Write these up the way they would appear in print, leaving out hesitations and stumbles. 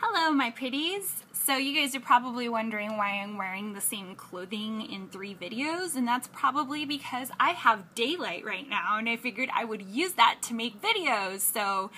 Hello, my pretties. So you guys are probably wondering why I'm wearing the same clothing in 3 videos, and that's probably because I have daylight right now, and I figured I would use that to make videos. So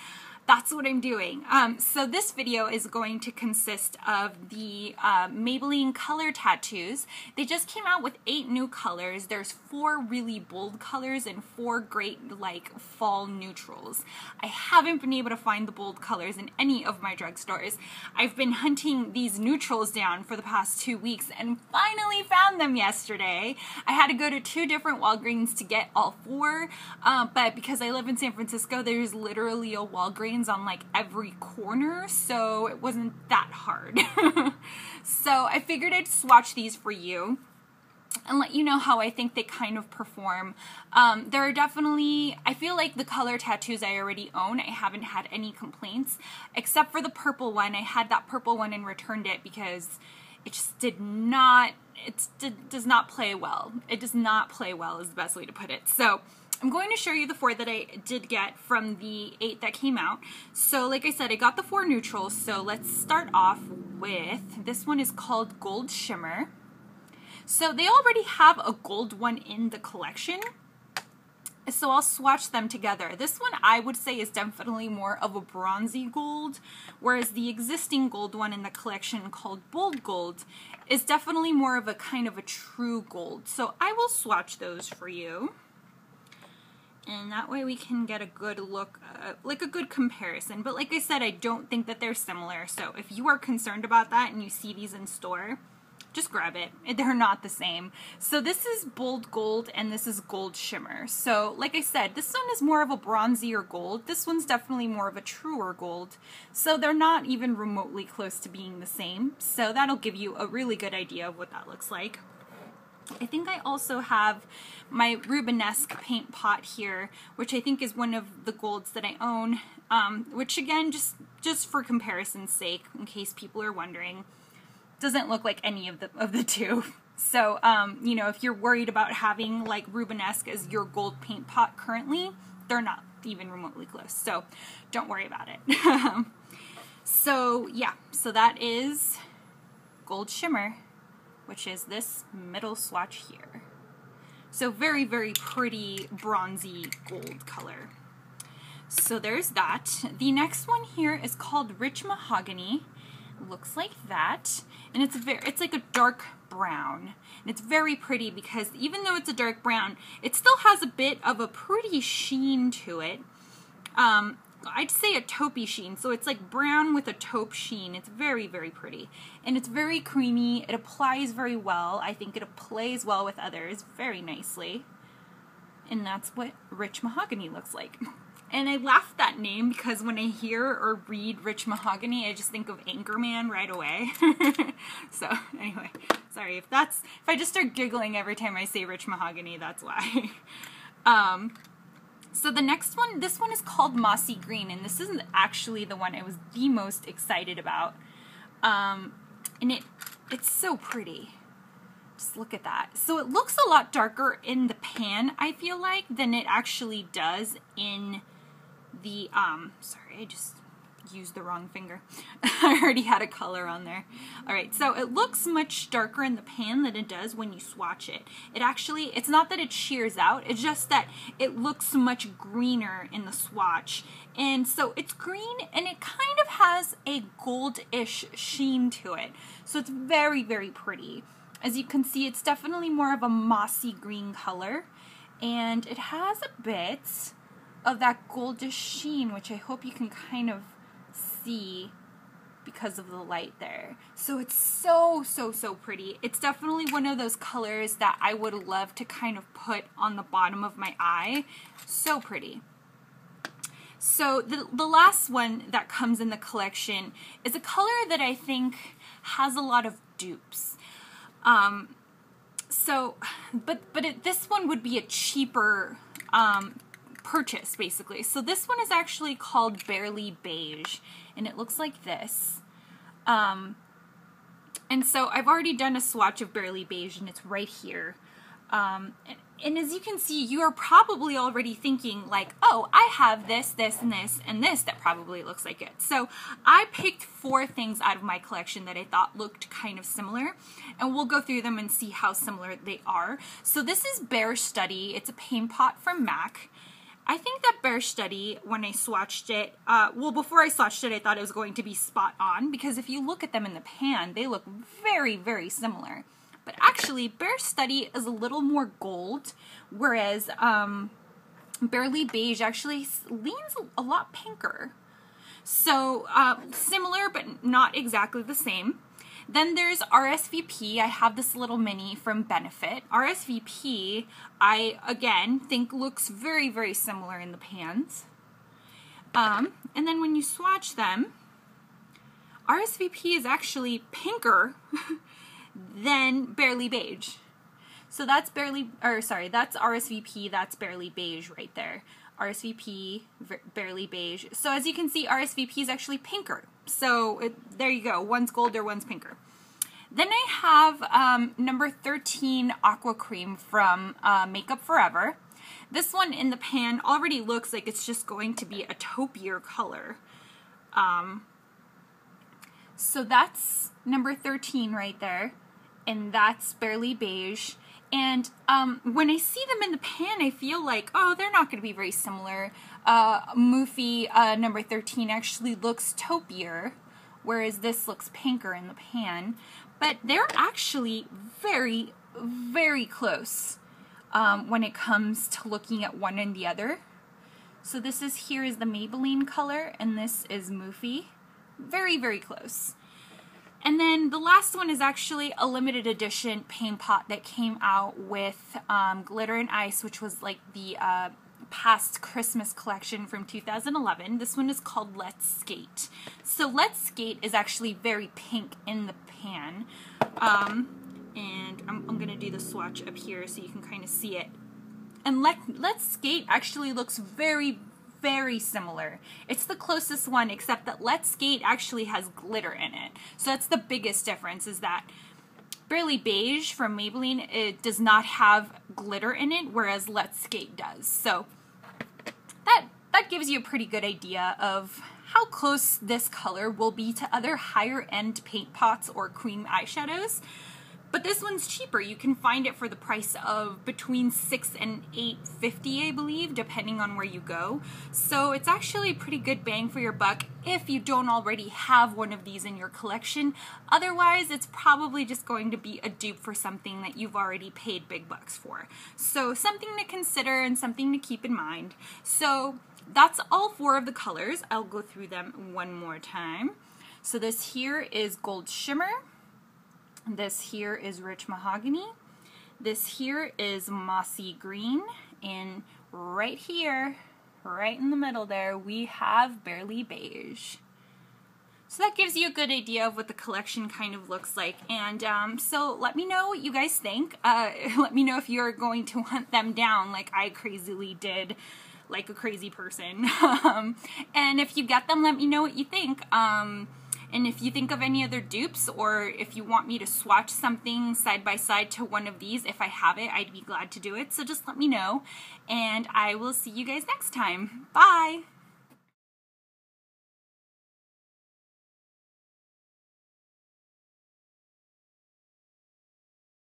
that's what I'm doing. So this video is going to consist of the Maybelline color tattoos. They just came out with 8 new colors. There's 4 really bold colors and 4 great like fall neutrals. I haven't been able to find the bold colors in any of my drugstores. I've been hunting these neutrals down for the past 2 weeks and finally found them yesterday. I had to go to 2 different Walgreens to get all 4, but because I live in San Francisco, there's literally a Walgreens on like every corner, so it wasn't that hard. So I figured I'd swatch these for you and let you know how I think they kind of perform. There are definitely, I feel like the color tattoos I already own, I haven't had any complaints, except for the purple one. I had that purple one and returned it because it just does not play well. It does not play well is the best way to put it. So I'm going to show you the 4 that I did get from the 8 that came out. So like I said, I got the 4 neutrals. So let's start off with, this one is called Gold Shimmer. So they already have a gold one in the collection, so I'll swatch them together. This one I would say is definitely more of a bronzy gold, whereas the existing gold one in the collection called Bold Gold is definitely more of a kind of a true gold. So I will swatch those for you, and that way we can get a good look, like a good comparison. But like I said, I don't think that they're similar, so if you are concerned about that and you see these in store, just grab it. They're not the same. So this is Bold Gold and this is Gold Shimmer. So like I said, this one is more of a bronzier gold. This one's definitely more of a truer gold. So they're not even remotely close to being the same. So that'll give you a really good idea of what that looks like. I think I also have my Rubenesque paint pot here, which I think is one of the golds that I own, which again, just for comparison's sake, in case people are wondering, doesn't look like any of the 2. So, you know, if you're worried about having like Rubenesque as your gold paint pot currently, they're not even remotely close. So don't worry about it. So yeah, so that is Gold Shimmer, which is this middle swatch here. So very, very pretty bronzy gold color. So there's that. The next one here is called Rich Mahogany. Looks like that, and it's like a dark brown, and it's very pretty because even though it's a dark brown, it still has a bit of a pretty sheen to it. I'd say a taupey sheen, so it's like brown with a taupe sheen. It's very, very pretty, and it's very creamy. It applies very well. I think it plays well with others very nicely, and that's what Rich Mahogany looks like. And I laugh at that name because when I hear or read Rich Mahogany, I just think of Anchorman right away. So anyway, sorry if I just start giggling every time I say Rich Mahogany, that's why. So the next one, this one is called Mossy Green, and this isn't actually the one I was the most excited about. And it's so pretty. Just look at that. So it looks a lot darker in the pan, I feel like, than it actually does in the, sorry, I just used the wrong finger. I already had a color on there. Alright, so it looks much darker in the pan than it does when you swatch it. It's not that it shears out, it's just that it looks much greener in the swatch. And so it's green and it kind of has a goldish sheen to it. So it's very, very pretty. As you can see, it's definitely more of a mossy green color, and it has a bit of that goldish sheen, which I hope you can kind of see because of the light there. So it's so, so, so pretty. It's definitely one of those colors that I would love to kind of put on the bottom of my eye. So pretty. So the last one that comes in the collection is a color that I think has a lot of dupes. This one would be a cheaper purchase, basically. So this one is actually called Barely Beige, and it looks like this. And so I've already done a swatch of Barely Beige, and it's right here. And as you can see, you are probably already thinking like, oh, I have this, this, and this, and this that probably looks like it. So I picked 4 things out of my collection that I thought looked kind of similar, and we'll go through them and see how similar they are. So this is Bare Study. It's a paint pot from MAC. I think that Bare Study, when I swatched it, well, before I swatched it, I thought it was going to be spot on, because if you look at them in the pan, they look very, very similar. But actually, Bare Study is a little more gold, whereas Barely Beige actually leans a lot pinker. So similar, but not exactly the same. Then there's RSVP. I have this little mini from Benefit. RSVP, I, again, think looks very, very similar in the pans. And then when you swatch them, RSVP is actually pinker than Barely Beige. So that's that's RSVP, that's Barely Beige right there. RSVP, Barely Beige. So as you can see, RSVP is actually pinker. So there you go, one's golder, one's pinker. Then I have number 13 Aqua Cream from Makeup Forever. This one in the pan already looks like it's just going to be a taupier color. So that's number 13 right there. And that's Barely Beige. And when I see them in the pan, I feel like, oh, they're not going to be very similar. Moofy number 13 actually looks taupier, whereas this looks pinker in the pan. But they're actually very, very close when it comes to looking at one and the other. So this here is the Maybelline color, and this is Moofy. Very, very close. And then the last one is actually a limited edition paint pot that came out with Glitter and Ice, which was like the past Christmas collection from 2011. This one is called Let's Skate. So Let's Skate is actually very pink in the pan. And I'm going to do the swatch up here so you can kind of see it. And Let's Skate actually looks very, very similar. It's the closest one, except that Let's Skate actually has glitter in it. So that's the biggest difference, is that Barely Beige from Maybelline, it does not have glitter in it, whereas Let's Skate does. So that gives you a pretty good idea of how close this color will be to other higher end paint pots or cream eyeshadows. But this one's cheaper. You can find it for the price of between $6 and $8.50, I believe, depending on where you go. So it's actually a pretty good bang for your buck if you don't already have one of these in your collection. Otherwise, it's probably just going to be a dupe for something that you've already paid big bucks for. So something to consider and something to keep in mind. So that's all 4 of the colors. I'll go through them one more time. So this here is Gold Shimmer. This here is Rich Mahogany. This here is Mossy Green. And right here, right in the middle there, we have Barely Beige. So that gives you a good idea of what the collection kind of looks like. And so let me know what you guys think. Let me know if you're going to hunt them down like I crazily did, like a crazy person. And if you get them, let me know what you think. And if you think of any other dupes, or if you want me to swatch something side by side to one of these, if I have it, I'd be glad to do it. So just let me know, and I will see you guys next time. Bye!